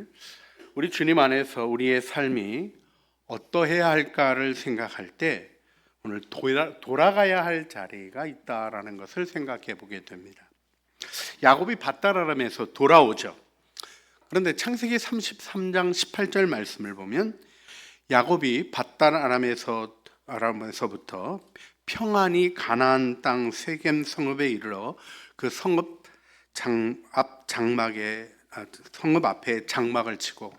오늘 우리 주님 안에서 우리의 삶이 어떠해야 할까를 생각할 때 오늘 돌아가야 할 자리가 있다라는 것을 생각해 보게 됩니다. 야곱이 밧다라람에서 돌아오죠. 그런데 창세기 33장 18절 말씀을 보면 야곱이 밧다라람에서부터 평안히 가나안 땅 세겜 성읍에 이르러 그 성읍 앞에 장막을 치고,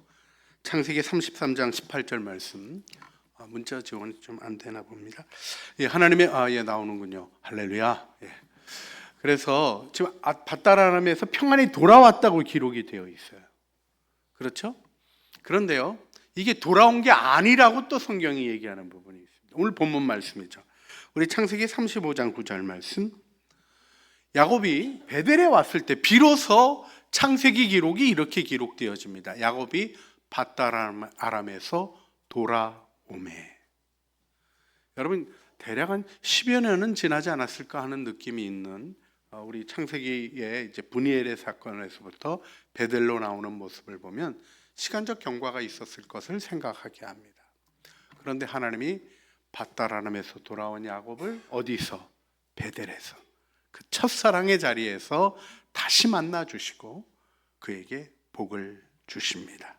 창세기 33장 18절 말씀, 문자 지원이 좀 안 되나 봅니다. 하나님의 나오는군요. 할렐루야. 그래서 지금 밧다라람에서 평안히 돌아왔다고 기록이 되어 있어요. 그렇죠? 그런데요, 이게 돌아온 게 아니라고 또 성경이 얘기하는 부분이 있습니다. 오늘 본문 말씀이죠. 우리 창세기 35장 9절 말씀, 야곱이 베델에 왔을 때 비로소 창세기 기록이 이렇게 기록되어집니다. 야곱이 밧다라람에서 돌아오매. 여러분, 대략 한 10여 년은 지나지 않았을까 하는 느낌이 있는 우리 창세기의 이제 브니엘의 사건에서부터 베델로 나오는 모습을 보면 시간적 경과가 있었을 것을 생각하게 합니다. 그런데 하나님이 밧다라람에서 돌아온 야곱을 어디서? 베델에서, 그 첫사랑의 자리에서 다시 만나 주시고 그에게 복을 주십니다.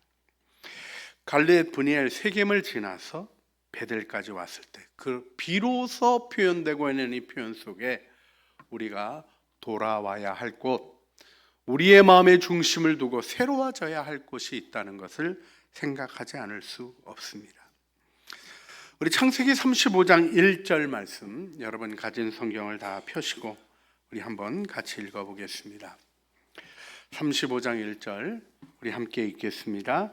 갈렙, 브니엘, 세겜을 지나서 베델까지 왔을 때 그 비로소 표현되고 있는 이 표현 속에 우리가 돌아와야 할 곳, 우리의 마음의 중심을 두고 새로워져야 할 곳이 있다는 것을 생각하지 않을 수 없습니다. 우리 창세기 35장 1절 말씀, 여러분 가진 성경을 다 펴시고 우리 한번 같이 읽어보겠습니다. 35장 1절 우리 함께 읽겠습니다.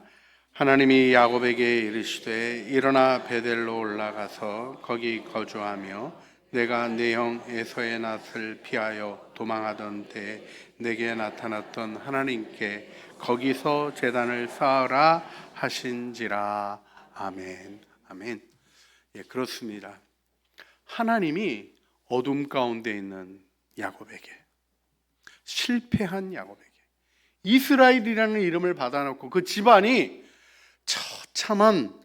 하나님이 야곱에게 이르시되 일어나 베델로 올라가서 거기 거주하며 내가 네 형 에서의 낯을 피하여 도망하던 때 내게 나타났던 하나님께 거기서 제단을 쌓으라 하신지라. 아멘. 아멘. 그렇습니다. 하나님이 어둠 가운데 있는 야곱에게, 실패한 야곱에게, 이스라엘이라는 이름을 받아놓고 그 집안이 처참한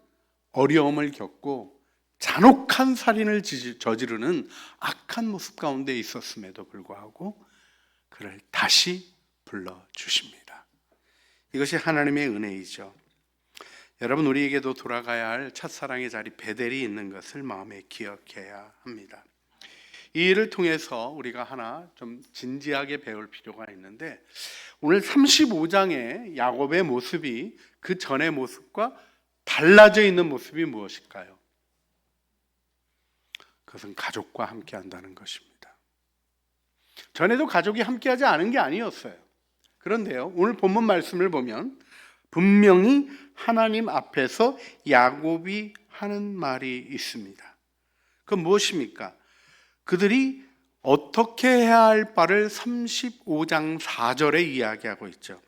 어려움을 겪고 잔혹한 살인을 저지르는 악한 모습 가운데 있었음에도 불구하고 그를 다시 불러주십니다. 이것이 하나님의 은혜이죠. 여러분, 우리에게도 돌아가야 할 첫사랑의 자리 베델이 있는 것을 마음에 기억해야 합니다. 이 일을 통해서 우리가 하나 좀 진지하게 배울 필요가 있는데, 오늘 35장의 야곱의 모습이 그 전의 모습과 달라져 있는 모습이 무엇일까요? 그것은 가족과 함께 한다는 것입니다. 전에도 가족이 함께하지 않은 게 아니었어요. 그런데요, 오늘 본문 말씀을 보면 분명히 하나님 앞에서 야곱이 하는 말이 있습니다. 그건 무엇입니까? 그들이 어떻게 해야 할 바를 35장 4절에 이야기하고 있죠.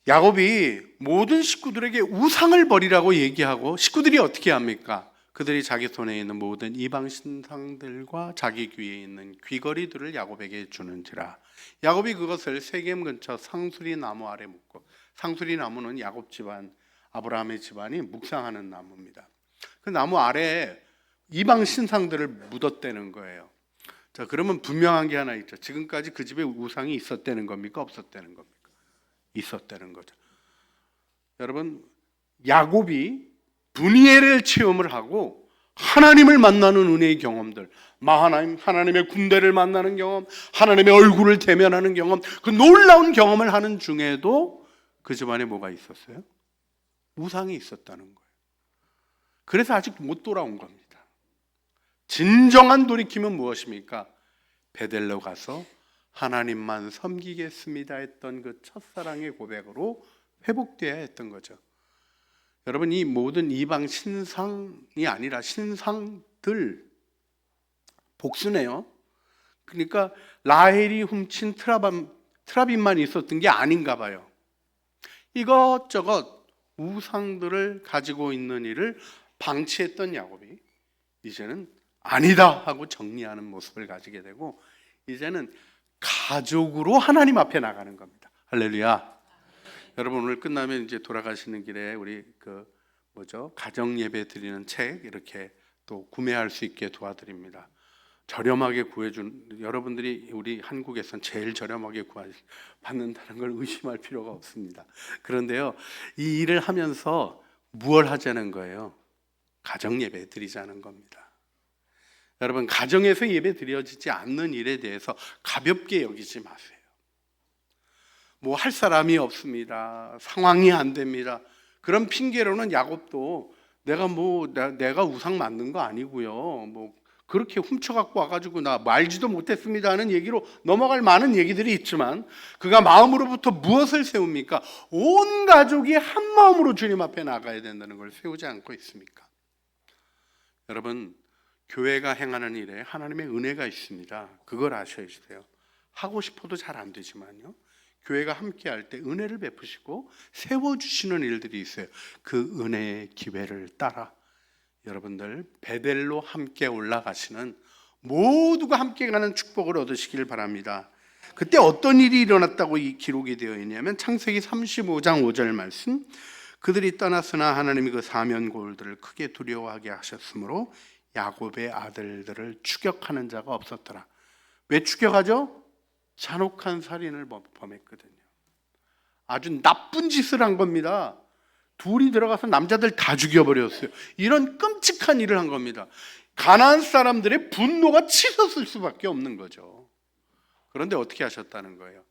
야곱이 모든 식구들에게 우상을 버리라고 얘기하고, 식구들이 어떻게 합니까? 그들이 자기 손에 있는 모든 이방 신상들과 자기 귀에 있는 귀걸이들을 야곱에게 주는지라. 야곱이 그것을 세겜 근처 상수리 나무 아래 묻고, 상수리 나무는 야곱 집안, 아브라함의 집안이 묵상하는 나무입니다. 그 나무 아래에 이방 신상들을 묻었다는 거예요. 자, 그러면 분명한 게 하나 있죠. 지금까지 그 집에 우상이 있었다는 겁니까? 없었다는 겁니까? 있었다는 거죠. 여러분, 야곱이 브니엘을 체험을 하고 하나님을 만나는 은혜의 경험들, 하나님의 군대를 만나는 경험, 하나님의 얼굴을 대면하는 경험, 그 놀라운 경험을 하는 중에도 그 집안에 뭐가 있었어요? 우상이 있었다는 거예요. 그래서 아직 못 돌아온 겁니다. 진정한 돌이킴은 무엇입니까? 베델로 가서 하나님만 섬기겠습니다 했던 그 첫사랑의 고백으로 회복되어야 했던 거죠. 여러분, 이 모든 이방 신상이 아니라 신상들, 복수네요. 그러니까 라헬이 훔친 트라빈만 있었던 게 아닌가 봐요. 이것저것 우상들을 가지고 있는 일을 방치했던 야곱이 이제는 아니다 하고 정리하는 모습을 가지게 되고, 이제는 가족으로 하나님 앞에 나가는 겁니다. 할렐루야. 여러분 오늘 끝나면 이제 돌아가시는 길에 우리 가정 예배 드리는 책 이렇게 또 구매할 수 있게 도와드립니다. 저렴하게 구해준 여러분들이 우리 한국에선 제일 저렴하게 받는다는 걸 의심할 필요가 없습니다. 그런데요, 이 일을 하면서 무엇 하자는 거예요? 가정 예배 드리자는 겁니다. 여러분, 가정에서 예배 드려지지 않는 일에 대해서 가볍게 여기지 마세요. 뭐 할 사람이 없습니다. 상황이 안 됩니다. 그런 핑계로는 야곱도 내가 우상 만든 거 아니고요. 뭐 그렇게 훔쳐갖고 와가지고 나 말지도 못했습니다 하는 얘기로 넘어갈 많은 얘기들이 있지만 그가 마음으로부터 무엇을 세웁니까? 온 가족이 한 마음으로 주님 앞에 나가야 된다는 걸 세우지 않고 있습니까? 여러분, 교회가 행하는 일에 하나님의 은혜가 있습니다. 그걸 아셔야 돼요. 하고 싶어도 잘 안 되지만요, 교회가 함께 할 때 은혜를 베푸시고 세워주시는 일들이 있어요. 그 은혜의 기회를 따라 여러분들 베델로 함께 올라가시는, 모두가 함께 가는 축복을 얻으시길 바랍니다. 그때 어떤 일이 일어났다고 이 기록이 되어 있냐면 창세기 35장 5절 말씀, 그들이 떠났으나 하나님이 그 사면골들을 크게 두려워하게 하셨으므로 야곱의 아들들을 추격하는 자가 없었더라. 왜 추격하죠? 잔혹한 살인을 범했거든요. 아주 나쁜 짓을 한 겁니다. 둘이 들어가서 남자들 다 죽여버렸어요. 이런 끔찍한 일을 한 겁니다. 가나안 사람들의 분노가 치솟을 수밖에 없는 거죠. 그런데 어떻게 하셨다는 거예요?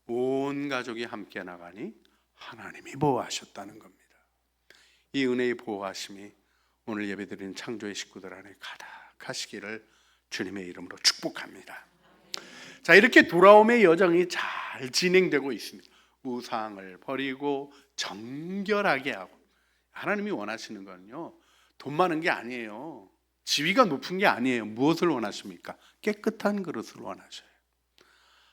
온 가족이 함께 나가니 하나님이 보호하셨다는 겁니다. 이 은혜의 보호하심이 오늘 예배드리는 창조의 식구들 안에 가득하시기를 주님의 이름으로 축복합니다. 자, 이렇게 돌아옴의 여정이 잘 진행되고 있습니다. 우상을 버리고 정결하게 하고, 하나님이 원하시는 거는요, 돈 많은 게 아니에요. 지위가 높은 게 아니에요. 무엇을 원하십니까? 깨끗한 그릇을 원하셔요.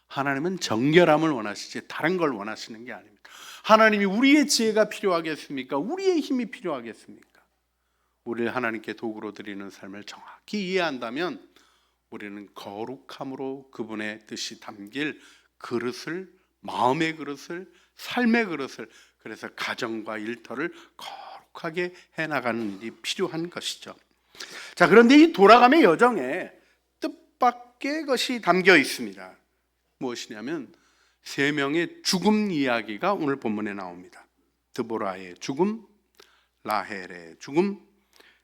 하나님은 정결함을 원하시지 다른 걸 원하시는 게 아닙니다. 하나님이 우리의 지혜가 필요하겠습니까? 우리의 힘이 필요하겠습니까? 우리를 하나님께 도구로 드리는 삶을 정확히 이해한다면 우리는 거룩함으로 그분의 뜻이 담길 그릇을, 마음의 그릇을, 삶의 그릇을, 그래서 가정과 일터를 거룩하게 해나가는 일이 필요한 것이죠. 자, 그런데 이 돌아감의 여정에 뜻밖의 것이 담겨 있습니다. 무엇이냐면 3명의 죽음 이야기가 오늘 본문에 나옵니다. 드보라의 죽음, 라헬의 죽음,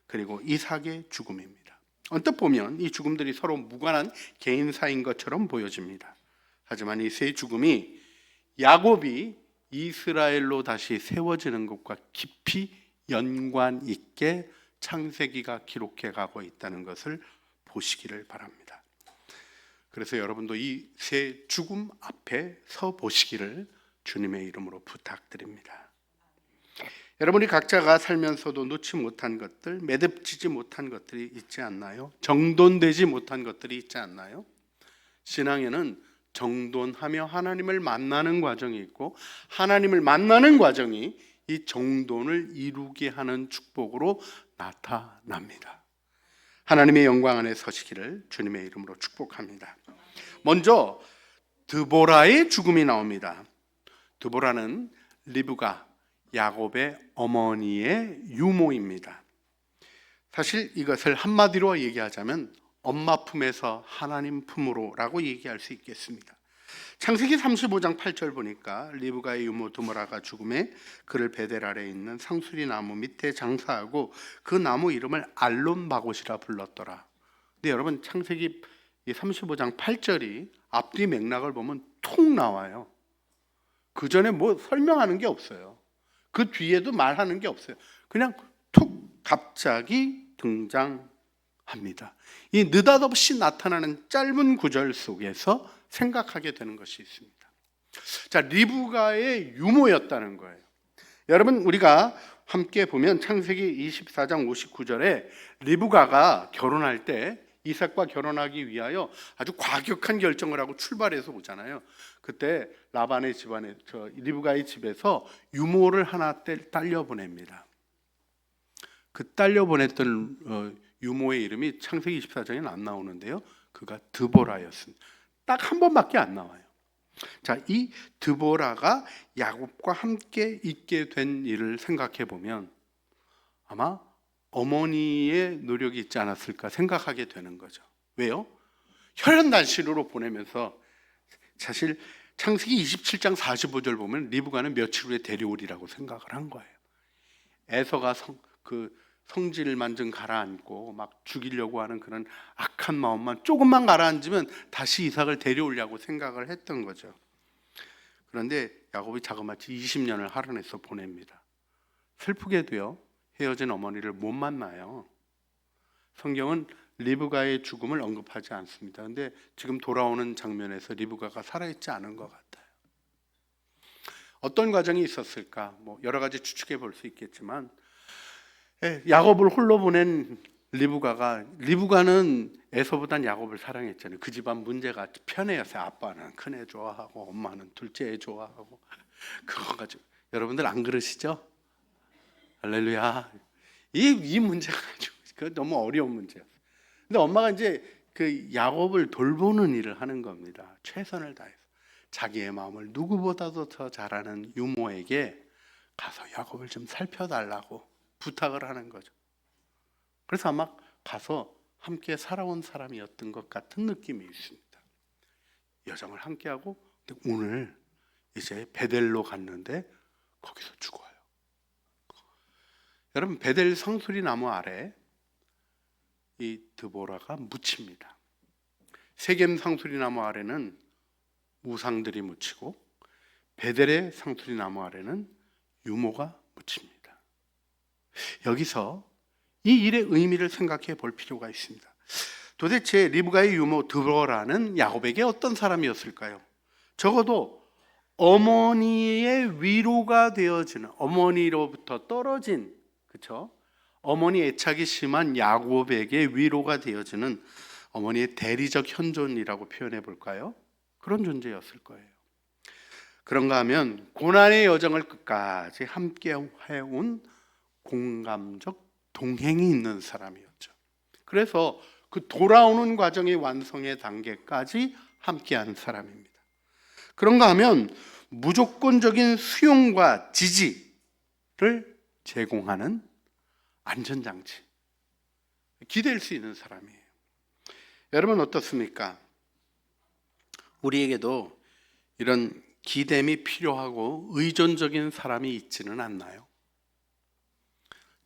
그리고 이삭의 죽음입니다. 언뜻 보면 이 죽음들이 서로 무관한 개인사인 것처럼 보여집니다. 하지만 이 세 죽음이 야곱이 이스라엘로 다시 세워지는 것과 깊이 연관 있게 창세기가 기록해 가고 있다는 것을 보시기를 바랍니다. 그래서 여러분도 이 세 죽음 앞에 서 보시기를 주님의 이름으로 부탁드립니다. 여러분이 각자가 살면서도 놓지 못한 것들, 매듭지지 못한 것들이 있지 않나요? 정돈되지 못한 것들이 있지 않나요? 신앙에는 정돈하며 하나님을 만나는 과정이 있고, 하나님을 만나는 과정이 이 정돈을 이루게 하는 축복으로 나타납니다. 하나님의 영광 안에 서시기를 주님의 이름으로 축복합니다. 먼저 드보라의 죽음이 나옵니다. 드보라는 리브가, 야곱의 어머니의 유모입니다. 사실 이것을 한마디로 얘기하자면 엄마 품에서 하나님 품으로 라고 얘기할 수 있겠습니다. 창세기 35장 8절 보니까 리브가의 유모 드보라가 죽음에 그를 베델 아래에 있는 상수리 나무 밑에 장사하고 그 나무 이름을 알론바곳이라 불렀더라. 근데 여러분, 창세기 35장 8절이 앞뒤 맥락을 보면 툭 나와요. 그 전에 뭐 설명하는 게 없어요. 그 뒤에도 말하는 게 없어요. 그냥 툭 갑자기 등장합니다. 이 느닷없이 나타나는 짧은 구절 속에서 생각하게 되는 것이 있습니다. 자, 리브가의 유모였다는 거예요. 여러분, 우리가 함께 보면 창세기 24장 59절에 리브가가 결혼할 때 이삭과 결혼하기 위하여 아주 과격한 결정을 하고 출발해서 오잖아요. 그때 라반의 집안에, 리브가의 집에서 유모를 하나 딸려 보냅니다. 그 딸려 보냈던 유모의 이름이 창세기 24장에는 안 나오는데요, 그가 드보라였습니다. 딱 한 번밖에 안 나와요. 자, 이 드보라가 야곱과 함께 있게 된 일을 생각해 보면 아마 어머니의 노력이 있지 않았을까 생각하게 되는 거죠. 왜요? 혈연단신으로 보내면서 사실 창세기 27장 45절 보면 리브가는 며칠 후에 데려오리라고 생각을 한 거예요. 에서가 성질만 좀 가라앉고 막 죽이려고 하는 그런 악한 마음만 조금만 가라앉으면 다시 이삭을 데려오려고 생각을 했던 거죠. 그런데 야곱이 자그마치 20년을 하란에서 보냅니다. 슬프게도요, 헤어진 어머니를 못 만나요. 성경은 리브가의 죽음을 언급하지 않습니다. 근데 지금 돌아오는 장면에서 리브가가 살아있지 않은 것 같아요. 어떤 과정이 있었을까? 여러 가지 추측해 볼 수 있겠지만 야곱을 홀로 보낸 리브가는 에서보단 야곱을 사랑했잖아요. 그 집안 문제가 편애였어요. 아빠는 큰애 좋아하고 엄마는 둘째 애 좋아하고 그거 가지고 여러분들 안 그러시죠? 할렐루야. 이 문제가 가지고 너무 어려운 문제였어요. 근데 엄마가 이제 그 야곱을 돌보는 일을 하는 겁니다. 최선을 다해서 자기의 마음을 누구보다도 더 잘 아는 유모에게 가서 야곱을 좀 살펴달라고 부탁을 하는 거죠. 그래서 아마 가서 함께 살아온 사람이었던 것 같은 느낌이 있습니다. 여정을 함께하고 오늘 이제 베델로 갔는데 거기서 죽어요. 여러분, 베델 상수리 나무 아래 이 드보라가 묻힙니다. 세겜 상수리 나무 아래는 우상들이 묻히고 베델의 상수리 나무 아래는 유모가 묻힙니다. 여기서 이 일의 의미를 생각해 볼 필요가 있습니다. 도대체 리브가의 유모 드보라는 야곱에게 어떤 사람이었을까요? 적어도 어머니의 위로가 되어지는, 어머니로부터 떨어진, 그렇죠? 어머니 애착이 심한 야곱에게 위로가 되어지는 어머니의 대리적 현존이라고 표현해 볼까요? 그런 존재였을 거예요. 그런가 하면 고난의 여정을 끝까지 함께 해온 공감적 동행이 있는 사람이었죠. 그래서 그 돌아오는 과정의 완성의 단계까지 함께하는 사람입니다. 그런가 하면 무조건적인 수용과 지지를 제공하는 안전장치, 기댈 수 있는 사람이에요. 여러분 어떻습니까? 우리에게도 이런 기댐이 필요하고 의존적인 사람이 있지는 않나요?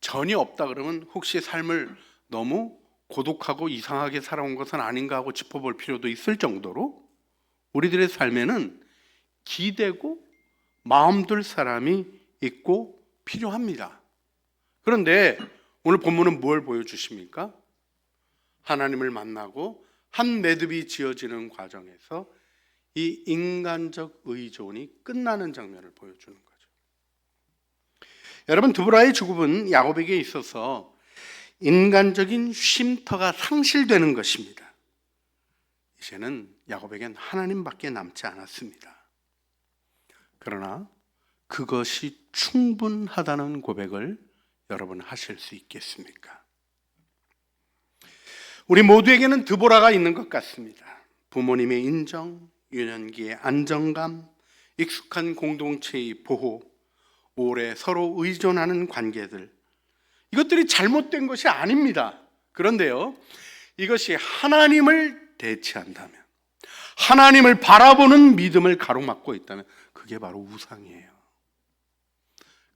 전혀 없다 그러면 혹시 삶을 너무 고독하고 이상하게 살아온 것은 아닌가 하고 짚어볼 필요도 있을 정도로 우리들의 삶에는 기대고 마음 둘 사람이 있고 필요합니다. 그런데 오늘 본문은 뭘 보여주십니까? 하나님을 만나고 한 매듭이 지어지는 과정에서 이 인간적 의존이 끝나는 장면을 보여주는 거죠. 여러분, 드보라의 죽음은 야곱에게 있어서 인간적인 쉼터가 상실되는 것입니다. 이제는 야곱에겐 하나님밖에 남지 않았습니다. 그러나 그것이 충분하다는 고백을 여러분 하실 수 있겠습니까? 우리 모두에게는 드보라가 있는 것 같습니다. 부모님의 인정, 유년기의 안정감, 익숙한 공동체의 보호, 오래 서로 의존하는 관계들, 이것들이 잘못된 것이 아닙니다. 그런데요, 이것이 하나님을 대체한다면, 하나님을 바라보는 믿음을 가로막고 있다면 그게 바로 우상이에요.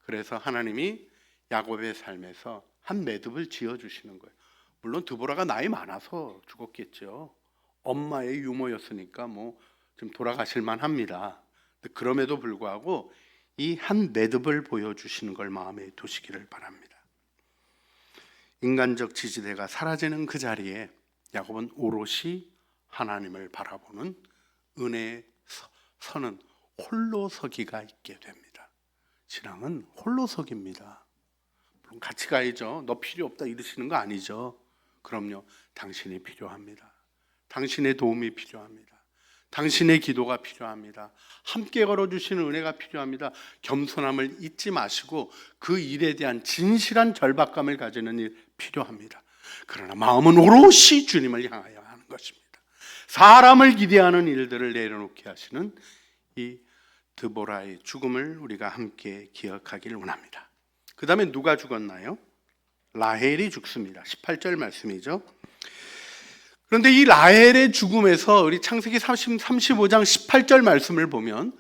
그래서 하나님이 야곱의 삶에서 한 매듭을 지어주시는 거예요. 물론 드보라가 나이 많아서 죽었겠죠. 엄마의 유모였으니까 좀 돌아가실 만합니다. 그럼에도 불구하고 이 한 매듭을 보여주시는 걸 마음에 두시기를 바랍니다. 인간적 지지대가 사라지는 그 자리에 야곱은 오롯이 하나님을 바라보는 은혜에 서는 홀로서기가 있게 됩니다. 신앙은 홀로서기입니다. 물론 같이 가야죠. 너 필요 없다 이러시는 거 아니죠. 그럼요, 당신이 필요합니다. 당신의 도움이 필요합니다. 당신의 기도가 필요합니다. 함께 걸어주시는 은혜가 필요합니다. 겸손함을 잊지 마시고 그 일에 대한 진실한 절박감을 가지는 일 필요합니다. 그러나 마음은 오롯이 주님을 향하여 하는 것입니다. 사람을 기대하는 일들을 내려놓게 하시는 이 드보라의 죽음을 우리가 함께 기억하길 원합니다. 그 다음에 누가 죽었나요? 라헬이 죽습니다. 18절 말씀이죠. 그런데 이 라헬의 죽음에서 우리 창세기 35장 18절 말씀을 보면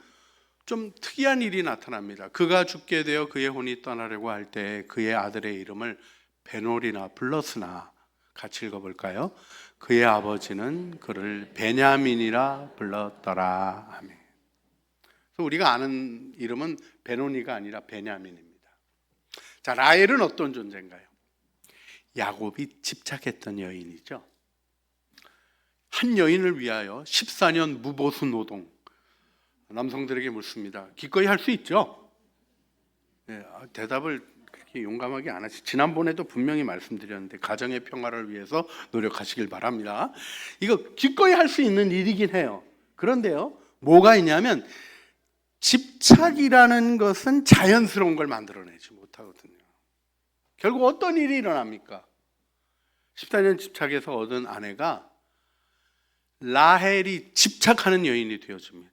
좀 특이한 일이 나타납니다. 그가 죽게 되어 그의 혼이 떠나려고 할 때 그의 아들의 이름을 베놀이나 불렀으나, 같이 읽어볼까요? 그의 아버지는 그를 베냐민이라 불렀더라. 아멘. 그래서 우리가 아는 이름은 베노니가 아니라 베냐민입니다. 자, 라헬은 어떤 존재인가요? 야곱이 집착했던 여인이죠. 한 여인을 위하여 14년 무보수 노동. 남성들에게 묻습니다. 기꺼이 할 수 있죠? 네, 대답을 그렇게 용감하게 안 하시. 지난번에도 분명히 말씀드렸는데 가정의 평화를 위해서 노력하시길 바랍니다. 이거 기꺼이 할 수 있는 일이긴 해요. 그런데요, 뭐가 있냐면 집착이라는 것은 자연스러운 걸 만들어내지 못하거든요. 결국 어떤 일이 일어납니까? 14년 집착해서 얻은 아내가 라헬이 집착하는 여인이 되어집니다.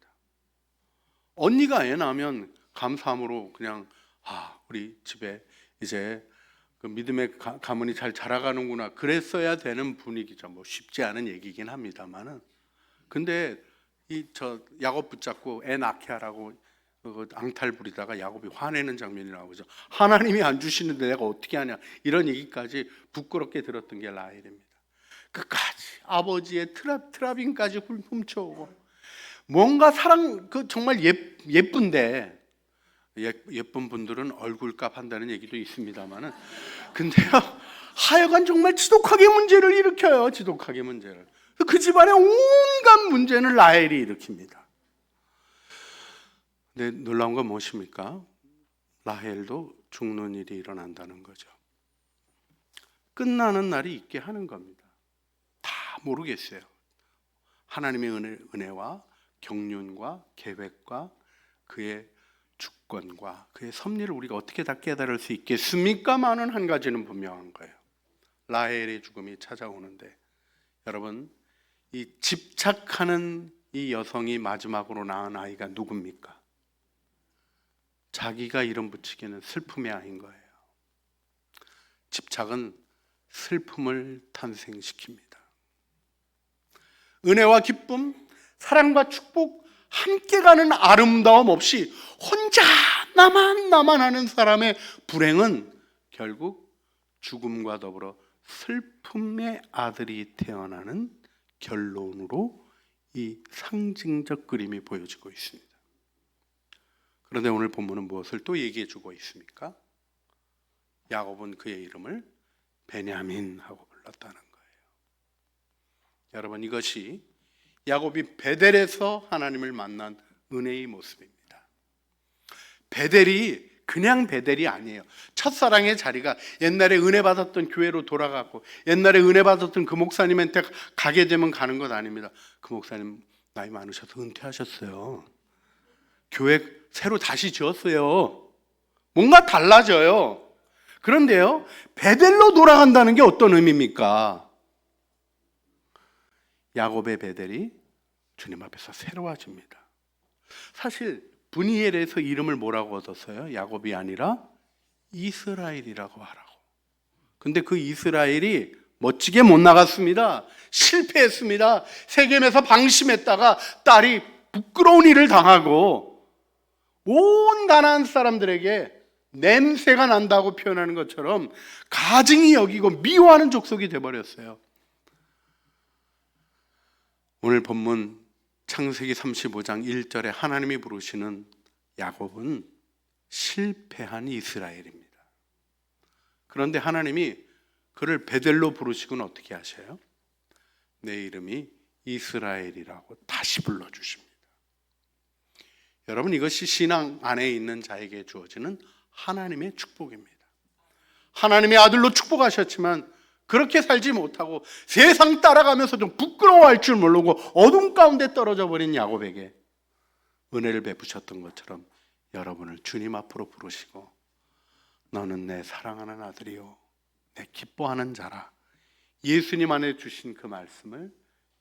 언니가 애 낳으면 감사함으로 그냥 우리 집에 이제 그 믿음의 가문이 잘 자라가는구나, 그랬어야 되는 분위기죠. 뭐 쉽지 않은 얘기긴 합니다만은. 근데 저 야곱 붙잡고 애 낳게 하라고 앙탈 부리다가 야곱이 화내는 장면이 나오죠. 하나님이 안 주시는데 내가 어떻게 하냐, 이런 얘기까지 부끄럽게 들었던 게 라헬입니다. 끝까지 아버지의 트라빙까지 훔쳐오고, 뭔가 사랑, 정말 예쁜데, 예쁜 분들은 얼굴값 한다는 얘기도 있습니다만은, 근데요, 하여간 정말 지독하게 문제를 일으켜요. 지독하게 문제를. 그 집안의 온갖 문제는 라헬이 일으킵니다. 근데 놀라운 건 무엇입니까? 라헬도 죽는 일이 일어난다는 거죠. 끝나는 날이 있게 하는 겁니다. 다 모르겠어요. 하나님의 은혜와 경륜과 계획과 그의 주권과 그의 섭리를 우리가 어떻게 다 깨달을 수 있겠습니까만은 한 가지는 분명한 거예요. 라헬의 죽음이 찾아오는데, 여러분, 이 집착하는 이 여성이 마지막으로 낳은 아이가 누굽니까? 자기가 이름 붙이기는 슬픔의 아이인 거예요. 집착은 슬픔을 탄생시킵니다. 은혜와 기쁨, 사랑과 축복, 함께 가는 아름다움 없이 혼자 나만 하는 사람의 불행은 결국 죽음과 더불어 슬픔의 아들이 태어나는 결론으로 이 상징적 그림이 보여지고 있습니다. 그런데 오늘 본문은 무엇을 또 얘기해 주고 있습니까? 야곱은 그의 이름을 베냐민하고 불렀다는 거예요. 여러분, 이것이 야곱이 베델에서 하나님을 만난 은혜의 모습입니다. 베델이 그냥 베델이 아니에요. 첫사랑의 자리가 옛날에 은혜 받았던 교회로 돌아가고 옛날에 은혜 받았던 그 목사님한테 가게 되면 가는 것 아닙니다. 그 목사님 나이 많으셔서 은퇴하셨어요. 교회 새로 다시 지었어요. 뭔가 달라져요. 그런데요, 베델로 돌아간다는 게 어떤 의미입니까? 야곱의 베델이 주님 앞에서 새로워집니다. 사실 브니엘에서 이름을 뭐라고 얻었어요? 야곱이 아니라 이스라엘이라고 하라고. 근데 그 이스라엘이 멋지게 못 나갔습니다. 실패했습니다. 세겜에서 방심했다가 딸이 부끄러운 일을 당하고 온 가나안 사람들에게 냄새가 난다고 표현하는 것처럼 가증히 여기고 미워하는 족속이 되어버렸어요. 오늘 본문 창세기 35장 1절에 하나님이 부르시는 야곱은 실패한 이스라엘입니다. 그런데 하나님이 그를 베델로 부르시고는 어떻게 하셔요? 내 이름이 이스라엘이라고 다시 불러주십니다. 여러분, 이것이 신앙 안에 있는 자에게 주어지는 하나님의 축복입니다. 하나님의 아들로 축복하셨지만 그렇게 살지 못하고 세상 따라가면서 좀 부끄러워할 줄 모르고 어둠 가운데 떨어져 버린 야곱에게 은혜를 베푸셨던 것처럼 여러분을 주님 앞으로 부르시고 너는 내 사랑하는 아들이요 내 기뻐하는 자라, 예수님 안에 주신 그 말씀을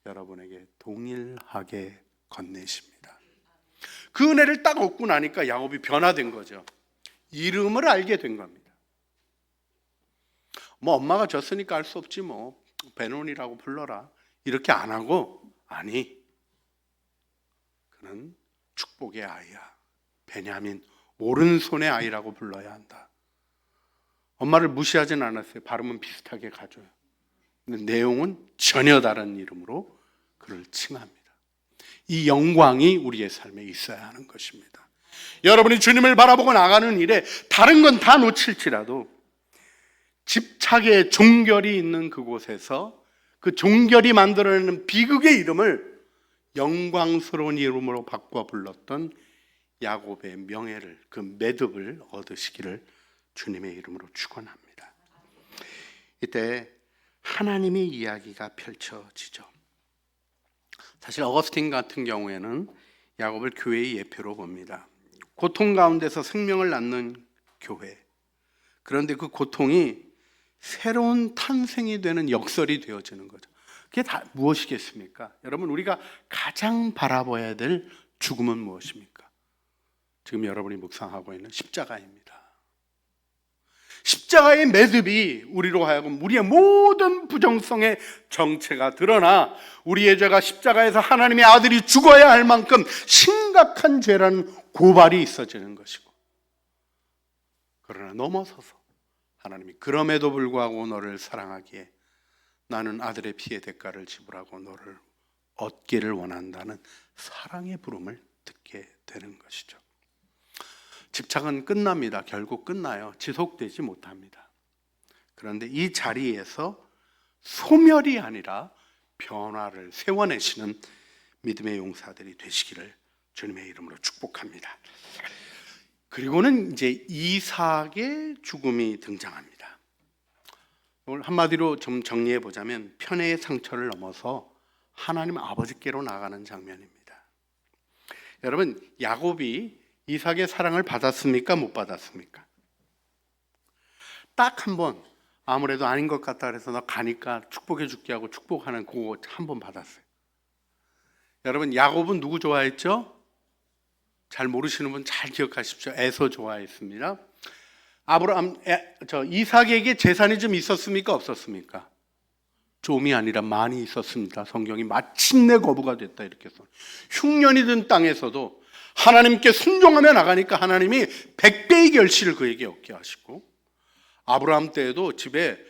여러분에게 동일하게 건네십니다. 그 은혜를 딱 얻고 나니까 야곱이 변화된 거죠. 이름을 알게 된 겁니다. 뭐 엄마가 줬으니까 알 수 없지 뭐 베논이라고 불러라 이렇게 안 하고, 아니, 그는 축복의 아이야. 베냐민, 오른손의 아이라고 불러야 한다. 엄마를 무시하진 않았어요. 발음은 비슷하게 가져요. 근데 내용은 전혀 다른 이름으로 그를 칭합니다. 이 영광이 우리의 삶에 있어야 하는 것입니다. 여러분이 주님을 바라보고 나가는 일에 다른 건 다 놓칠지라도 집착의 종결이 있는 그곳에서 그 종결이 만들어내는 비극의 이름을 영광스러운 이름으로 바꿔 불렀던 야곱의 명예를, 그 매듭을 얻으시기를 주님의 이름으로 축원합니다. 이때 하나님의 이야기가 펼쳐지죠. 사실 어거스틴 같은 경우에는 야곱을 교회의 예표로 봅니다. 고통 가운데서 생명을 낳는 교회. 그런데 그 고통이 새로운 탄생이 되는 역설이 되어지는 거죠. 그게 다 무엇이겠습니까? 여러분, 우리가 가장 바라봐야 될 죽음은 무엇입니까? 지금 여러분이 묵상하고 있는 십자가입니다. 십자가의 매듭이 우리로 하여금 우리의 모든 부정성의 정체가 드러나 우리의 죄가 십자가에서 하나님의 아들이 죽어야 할 만큼 심각한 죄라는 고발이 있어지는 것이고, 그러나 넘어서서 하나님이 그럼에도 불구하고 너를 사랑하기에 나는 아들의 피의 대가를 지불하고 너를 얻기를 원한다는 사랑의 부름을 듣게 되는 것이죠. 집착은 끝납니다. 결국 끝나요. 지속되지 못합니다. 그런데 이 자리에서 소멸이 아니라 변화를 세워내시는 믿음의 용사들이 되시기를 주님의 이름으로 축복합니다. 그리고는 이제 이삭의 죽음이 등장합니다. 오늘 한마디로 좀 정리해 보자면 편애의 상처를 넘어서 하나님 아버지께로 나가는 장면입니다. 여러분, 야곱이 이삭의 사랑을 받았습니까? 못 받았습니까? 딱 한 번, 아무래도 아닌 것 같다 그래서 너 가니까 축복해 줄게 하고 축복하는 그거 한 번 받았어요. 여러분, 야곱은 누구 좋아했죠? 잘 모르시는 분 잘 기억하십시오. 에서 좋아했습니다. 이삭에게 재산이 좀 있었습니까? 없었습니까? 좀이 아니라 많이 있었습니다. 성경이 마침내 거부가 됐다 이렇게 써. 흉년이 든 땅에서도 하나님께 순종하며 나가니까 하나님이 100배의 결실을 그에게 얻게 하시고, 아브라함 때에도 집에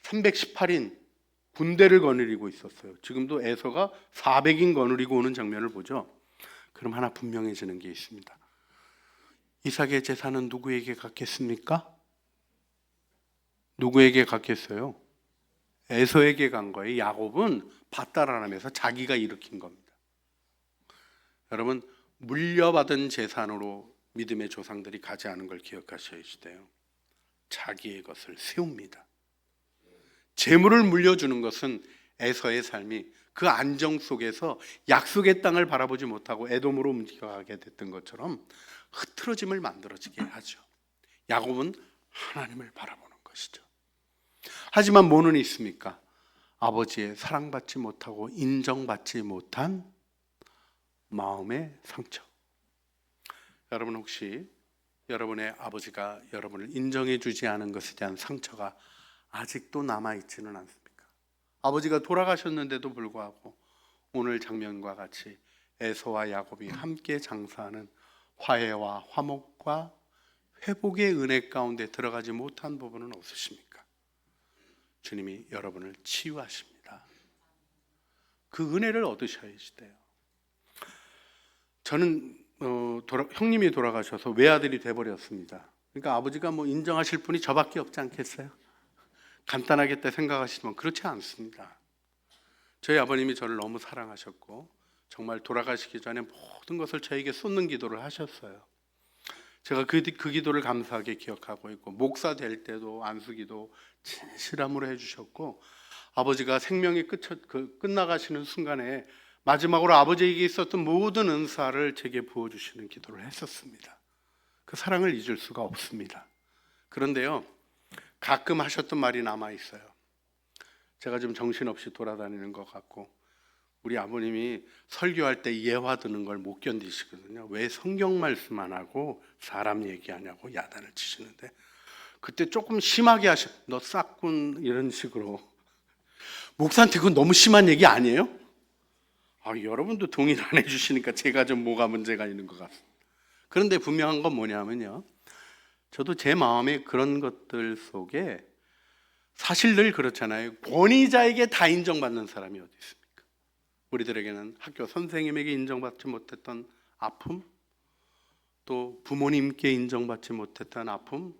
318인 군대를 거느리고 있었어요. 지금도 에서가 400인 거느리고 오는 장면을 보죠. 그럼 하나 분명해지는 게 있습니다. 이삭의 재산은 누구에게 갔겠습니까? 누구에게 갔겠어요? 에서에게 간 거예요. 야곱은 밭다라면서 자기가 일으킨 겁니다. 여러분, 물려받은 재산으로 믿음의 조상들이 가지 않은 걸 기억하셔야지 돼요. 자기의 것을 세웁니다. 재물을 물려주는 것은 에서의 삶이 그 안정 속에서 약속의 땅을 바라보지 못하고 에돔으로 움직여가게 됐던 것처럼 흐트러짐을 만들어지게 하죠. 야곱은 하나님을 바라보는 것이죠. 하지만 뭐는 있습니까? 아버지의 사랑받지 못하고 인정받지 못한 마음의 상처. 여러분, 혹시 여러분의 아버지가 여러분을 인정해 주지 않은 것에 대한 상처가 아직도 남아있지는 않습니까? 아버지가 돌아가셨는데도 불구하고 오늘 장면과 같이 에서와 야곱이 함께 장사하는 화해와 화목과 회복의 은혜 가운데 들어가지 못한 부분은 없으십니까? 주님이 여러분을 치유하십니다. 그 은혜를 얻으셔야지 돼요. 저는 형님이 돌아가셔서 외아들이 돼버렸습니다. 그러니까 아버지가 뭐 인정하실 분이 저밖에 없지 않겠어요? 간단하겠다 생각하시지만 그렇지 않습니다. 저희 아버님이 저를 너무 사랑하셨고 정말 돌아가시기 전에 모든 것을 저에게 쏟는 기도를 하셨어요. 제가 그 기도를 감사하게 기억하고 있고, 목사 될 때도 안수기도 진실함으로 해주셨고, 아버지가 생명이 끝나가시는 순간에 마지막으로 아버지에게 있었던 모든 은사를 제게 부어주시는 기도를 했었습니다. 그 사랑을 잊을 수가 없습니다. 그런데요, 가끔 하셨던 말이 남아있어요. 제가 좀 정신없이 돌아다니는 것 같고 우리 아버님이 설교할 때 예화 드는 걸 못 견디시거든요. 왜 성경 말씀 안 하고 사람 얘기하냐고 야단을 치시는데, 그때 조금 심하게 너 싹군 이런 식으로. 목사한테 그건 너무 심한 얘기 아니에요? 여러분도 동의를 안 해주시니까 제가 좀 뭐가 문제가 있는 것 같습니다. 그런데 분명한 건 뭐냐면요, 저도 제 마음에 그런 것들 속에 사실 늘 그렇잖아요. 권위자에게 다 인정받는 사람이 어디 있습니까? 우리들에게는 학교 선생님에게 인정받지 못했던 아픔, 또 부모님께 인정받지 못했던 아픔,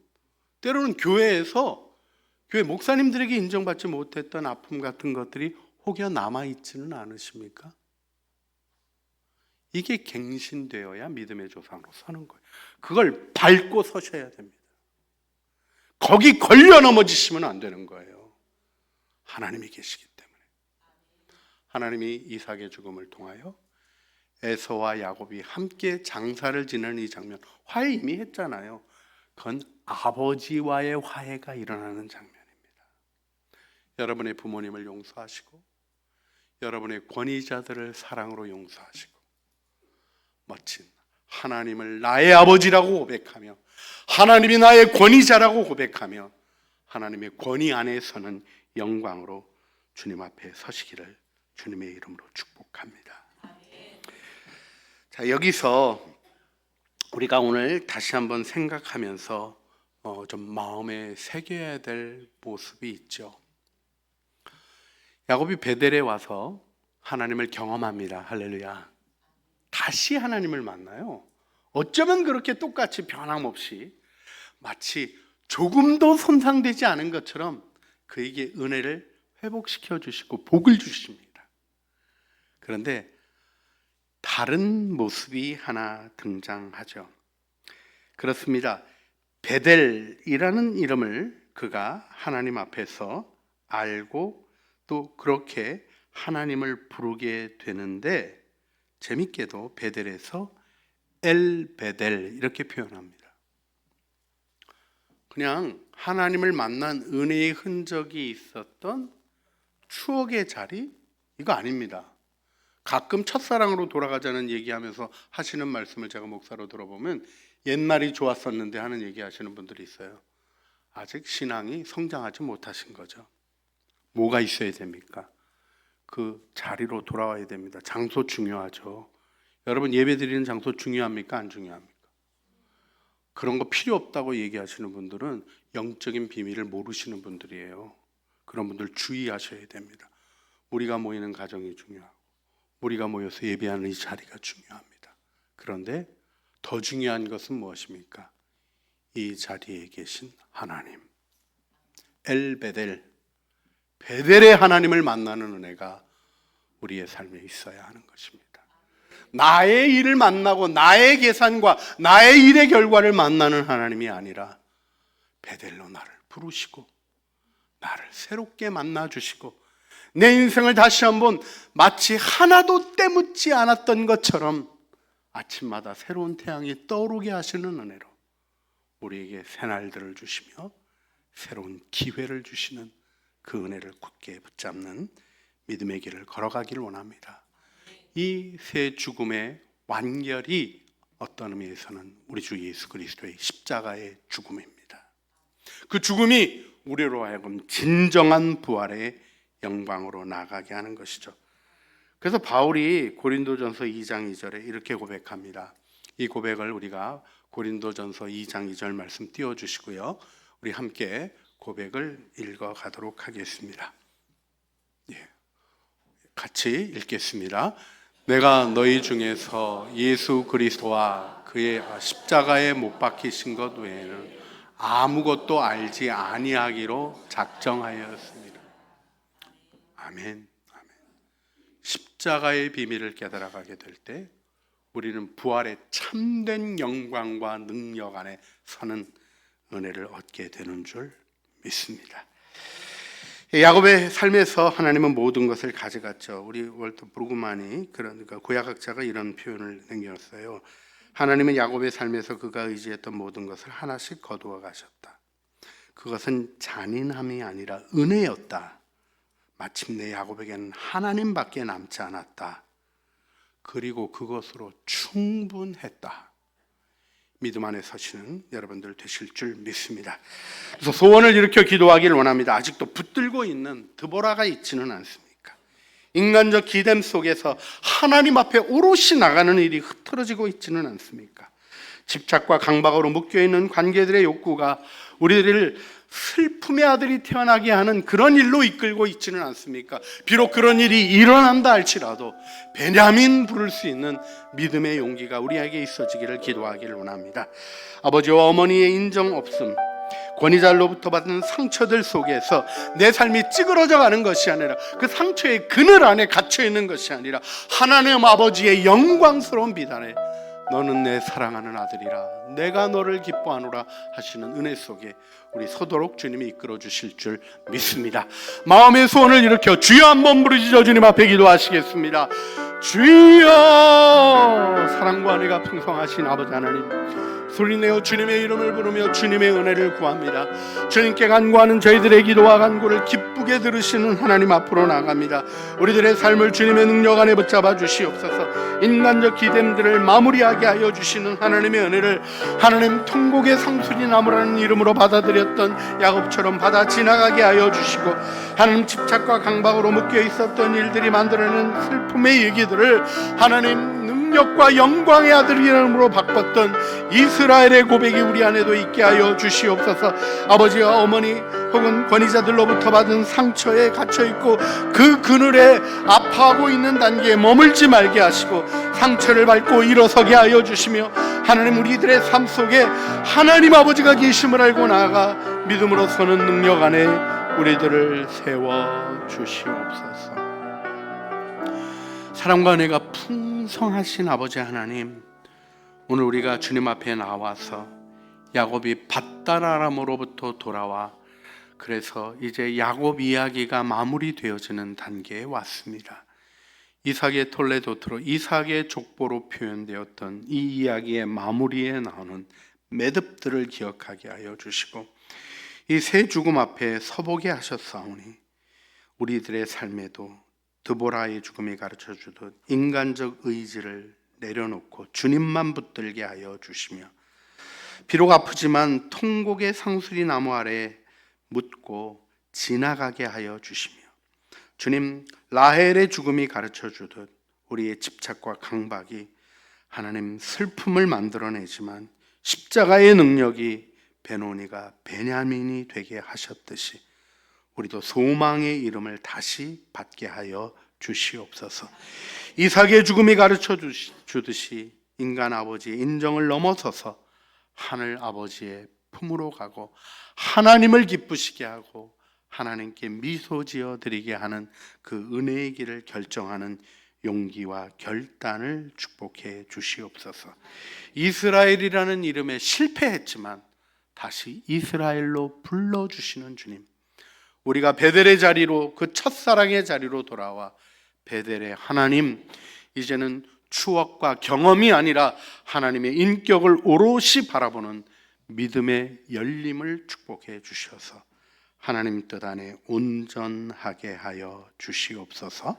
때로는 교회에서 교회 목사님들에게 인정받지 못했던 아픔 같은 것들이 혹여 남아있지는 않으십니까? 이게 갱신되어야 믿음의 조상으로 서는 거예요. 그걸 밟고 서셔야 됩니다. 거기 걸려 넘어지시면 안 되는 거예요. 하나님이 계시기 때문에. 하나님이 이삭의 죽음을 통하여 에서와 야곱이 함께 장사를 지내는 이 장면, 화해 이미 했잖아요. 그건 아버지와의 화해가 일어나는 장면입니다. 여러분의 부모님을 용서하시고 여러분의 권위자들을 사랑으로 용서하시고 멋진 하나님을 나의 아버지라고 고백하며 하나님이 나의 권위자라고 고백하며 하나님의 권위 안에서는 영광으로 주님 앞에 서시기를 주님의 이름으로 축복합니다. 자, 여기서 우리가 오늘 다시 한번 생각하면서 좀 마음에 새겨야 될 모습이 있죠. 야곱이 베델에 와서 하나님을 경험합니다. 할렐루야. 다시 하나님을 만나요. 어쩌면 그렇게 똑같이 변함없이 마치 조금도 손상되지 않은 것처럼 그에게 은혜를 회복시켜 주시고 복을 주십니다. 그런데 다른 모습이 하나 등장하죠. 그렇습니다. 베델이라는 이름을 그가 하나님 앞에서 알고 또 그렇게 하나님을 부르게 되는데, 재밌게도 베델에서 엘베델 이렇게 표현합니다. 그냥 하나님을 만난 은혜의 흔적이 있었던 추억의 자리? 이거 아닙니다. 가끔 첫사랑으로 돌아가자는 얘기하면서 하시는 말씀을 제가 목사로 들어보면 옛날이 좋았었는데 하는 얘기 하시는 분들이 있어요. 아직 신앙이 성장하지 못하신 거죠. 뭐가 있어야 됩니까? 그 자리로 돌아와야 됩니다. 장소 중요하죠. 여러분, 예배 드리는 장소 중요합니까? 안 중요합니까? 그런 거 필요 없다고 얘기하시는 분들은 영적인 비밀을 모르시는 분들이에요. 그런 분들 주의하셔야 됩니다. 우리가 모이는 가정이 중요하고 우리가 모여서 예배하는 이 자리가 중요합니다. 그런데 더 중요한 것은 무엇입니까? 이 자리에 계신 하나님, 엘베델, 베델의 하나님을 만나는 은혜가 우리의 삶에 있어야 하는 것입니다. 나의 일을 만나고 나의 계산과 나의 일의 결과를 만나는 하나님이 아니라 베델로 나를 부르시고 나를 새롭게 만나주시고 내 인생을 다시 한번 마치 하나도 때묻지 않았던 것처럼 아침마다 새로운 태양이 떠오르게 하시는 은혜로 우리에게 새날들을 주시며 새로운 기회를 주시는 그 은혜를 굳게 붙잡는 믿음의 길을 걸어가기를 원합니다. 이 새 죽음의 완결이 어떤 의미에서는 우리 주 예수 그리스도의 십자가의 죽음입니다. 그 죽음이 우리로 하여금 진정한 부활의 영광으로 나아가게 하는 것이죠. 그래서 바울이 고린도전서 2장 2절에 이렇게 고백합니다. 이 고백을 우리가 고린도전서 2장 2절 말씀 띄워주시고요, 우리 함께 고백을 읽어가도록 하겠습니다. 같이 읽겠습니다. 내가 너희 중에서 예수 그리스도와 그의 십자가에 못 박히신 것 외에는 아무것도 알지 아니하기로 작정하였습니다. 아멘. 아멘. 십자가의 비밀을 깨달아가게 될 때 우리는 부활의 참된 영광과 능력 안에 서는 은혜를 얻게 되는 줄 믿습니다. 야곱의 삶에서 하나님은 모든 것을 가져갔죠. 우리 월터 브루그만이, 그러니까 구약학자가 이런 표현을 남겼어요. 하나님은 야곱의 삶에서 그가 의지했던 모든 것을 하나씩 거두어 가셨다. 그것은 잔인함이 아니라 은혜였다 마침내 야곱에게는 하나님밖에 남지 않았다. 그리고 그것으로 충분했다. 믿음 안에 서시는 여러분들 되실 줄 믿습니다. 그래서 소원을 일으켜 기도하기를 원합니다. 아직도 붙들고 있는 드보라가 있지는 않습니까? 인간적 기댐 속에서 하나님 앞에 오롯이 나가는 일이 흐트러지고 있지는 않습니까? 집착과 강박으로 묶여있는 관계들의 욕구가 우리들을 슬픔의 아들이 태어나게 하는 그런 일로 이끌고 있지는 않습니까? 비록 그런 일이 일어난다 할지라도 베냐민 부를 수 있는 믿음의 용기가 우리에게 있어지기를 기도하기를 원합니다. 아버지와 어머니의 인정 없음, 권위자로부터 받은 상처들 속에서 내 삶이 찌그러져 가는 것이 아니라 그 상처의 그늘 안에 갇혀 있는 것이 아니라 하나님 아버지의 영광스러운 비단에 너는 내 사랑하는 아들이라 내가 너를 기뻐하노라 하시는 은혜 속에 우리 서도록 주님이 이끌어 주실 줄 믿습니다. 마음의 소원을 일으켜 주여 한번 부르시죠. 주님 앞에 기도하시겠습니다. 주여, 사랑과 은혜가 풍성하신 아버지 하나님, 소리내어 주님의 이름을 부르며 주님의 은혜를 구합니다. 주님께 간구하는 저희들의 기도와 간구를 기쁘게 들으시는 하나님 앞으로 나아갑니다. 우리들의 삶을 주님의 능력 안에 붙잡아 주시옵소서. 인간적 기댐들을 마무리하게 하여 주시는 하나님의 은혜를 하나님 통곡의 상수리 나무라는 이름으로 받아들였던 야곱처럼 받아 지나가게 하여 주시고, 하나님 집착과 강박으로 묶여 있었던 일들이 만들어낸 슬픔의 얘기들을 하나님 능력과 영광의 아들 이름으로 바꿨던 이스라엘의 고백이 우리 안에도 있게 하여 주시옵소서. 아버지와 어머니 혹은 권위자들로부터 받은 상처에 갇혀있고 그 그늘에 아파하고 있는 단계에 머물지 말게 하시고 상처를 밟고 일어서게 하여 주시며, 하나님 우리들의 삶 속에 하나님 아버지가 계심을 알고 나아가 믿음으로 서는 능력 안에 우리들을 세워 주시옵소서. 사랑과 은혜가 풍성하신 아버지 하나님, 오늘 우리가 주님 앞에 나와서 야곱이 밧다라람으로부터 돌아와 그래서 이제 야곱 이야기가 마무리되어지는 단계에 왔습니다. 이삭의 톨레도트로 이삭의 족보로 표현되었던 이 이야기의 마무리에 나오는 매듭들을 기억하게 하여 주시고 이 새 죽음 앞에 서보게 하셨사오니 우리들의 삶에도 드보라의 죽음이 가르쳐주듯 인간적 의지를 내려놓고 주님만 붙들게 하여 주시며, 비록 아프지만 통곡의 상수리 나무 아래 묻고 지나가게 하여 주시며, 주님 라헬의 죽음이 가르쳐주듯 우리의 집착과 강박이 하나님 슬픔을 만들어내지만 십자가의 능력이 베노니가 베냐민이 되게 하셨듯이 우리도 소망의 이름을 다시 받게 하여 주시옵소서. 이삭의 죽음이 가르쳐 주듯이 인간 아버지의 인정을 넘어서서 하늘 아버지의 품으로 가고 하나님을 기쁘시게 하고 하나님께 미소 지어 드리게 하는 그 은혜의 길을 결정하는 용기와 결단을 축복해 주시옵소서. 이스라엘이라는 이름에 실패했지만 다시 이스라엘로 불러주시는 주님, 우리가 베델의 자리로, 그 첫사랑의 자리로 돌아와 베델의 하나님, 이제는 추억과 경험이 아니라 하나님의 인격을 오롯이 바라보는 믿음의 열림을 축복해 주셔서 하나님 뜻 안에 온전하게 하여 주시옵소서.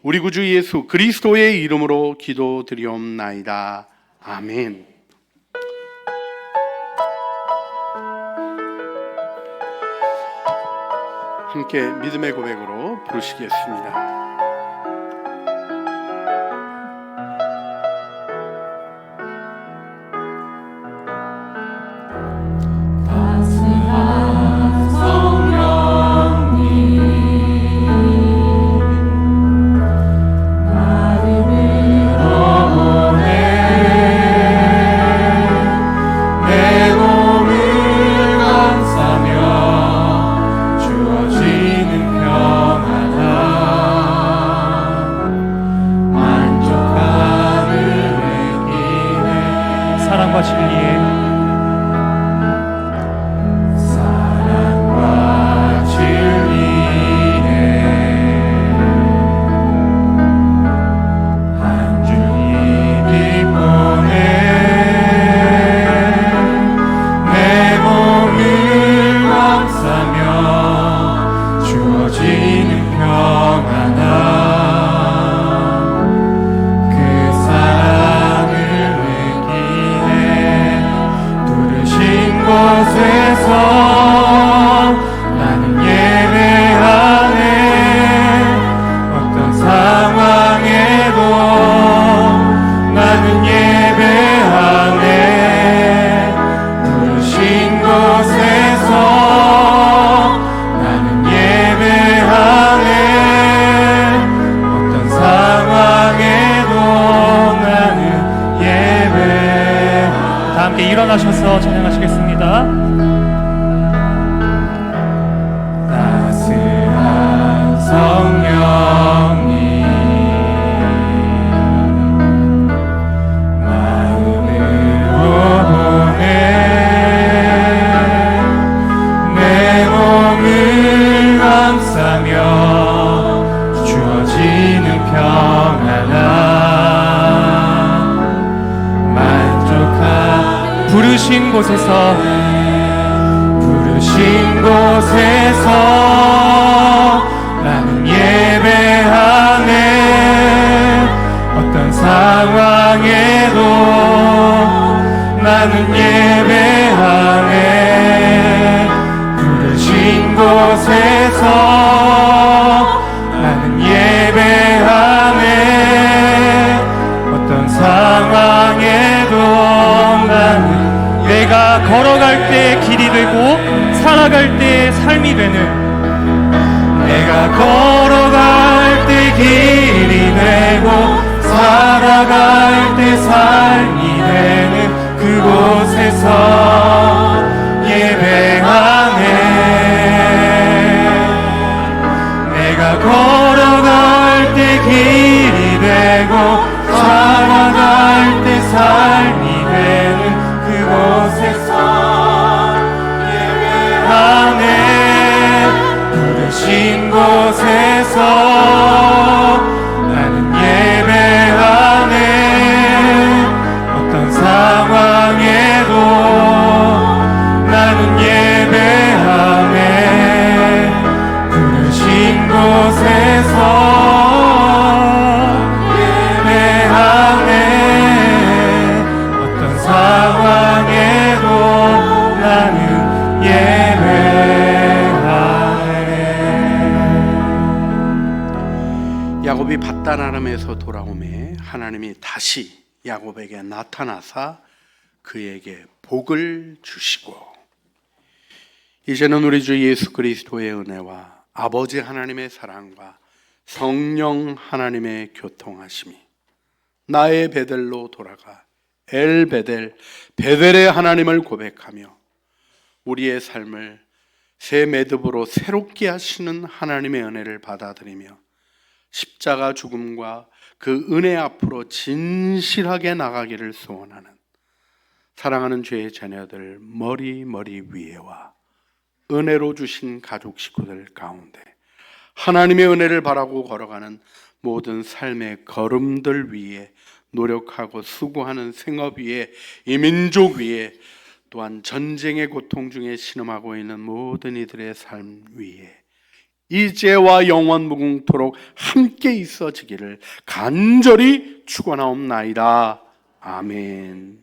우리 구주 예수 그리스도의 이름으로 기도드리옵나이다. 아멘. 함께 믿음의 고백으로 부르시겠습니다. 사랑과 진리에 한 주님이 보내 내 몸을 감싸며 주어지는 평안함 그 사랑을 느끼네 부르신 곳에서 나는 예배하네 어떤 상황에도 나는 예배하네 부르신 곳에서 나는 예배하네 어떤 상황에도 나는 예배하네 다 함께 일어나셔서 찬양하시겠습니다. 따스한 성령님 마음으로 보내 내 몸을 감싸며 주어지는 평안함 만족한 부르신 곳에서 나는 예배하네 어떤 상황에도 나는 예배하네 부르신 곳에서 나는 예배하네 어떤 상황에도 나는 내가 걸어갈 때 길이 되고 살아갈 때 삶이 되는 내가 걸어갈 때 길이 되고 살아갈 때 삶이 되는 그곳에서 예배하네 내가 걸어갈 때 길이 되고 살아갈 때 삶이 되는 그곳에서 예배하네 부르신 곳에서 나는 예배하네 어떤 상황에도 나는 예배하네 부르신 곳에서 예배하네 어떤 상황에도 나는 예배하네 야곱이 밧단 아람에서 돌아오매 하나님이 다시 야곱에게 나타나사 그에게 복을 주시고 이제는 우리 주 예수 그리스도의 은혜와 아버지 하나님의 사랑과 성령 하나님의 교통하심이 나의 베델로 돌아가 엘 베델 베델의 하나님을 고백하며 우리의 삶을 새 매듭으로 새롭게 하시는 하나님의 은혜를 받아들이며 십자가 죽음과 그 은혜 앞으로 진실하게 나가기를 소원하는 사랑하는 죄의 자녀들 머리 위에와 은혜로 주신 가족 식구들 가운데 하나님의 은혜를 바라고 걸어가는 모든 삶의 걸음들 위에 노력하고 수고하는 생업 위에 이 민족 위에 또한 전쟁의 고통 중에 신음하고 있는 모든 이들의 삶 위에 이제와 영원 무궁토록 함께 있어지기를 간절히 축원하옵나이다. 아멘.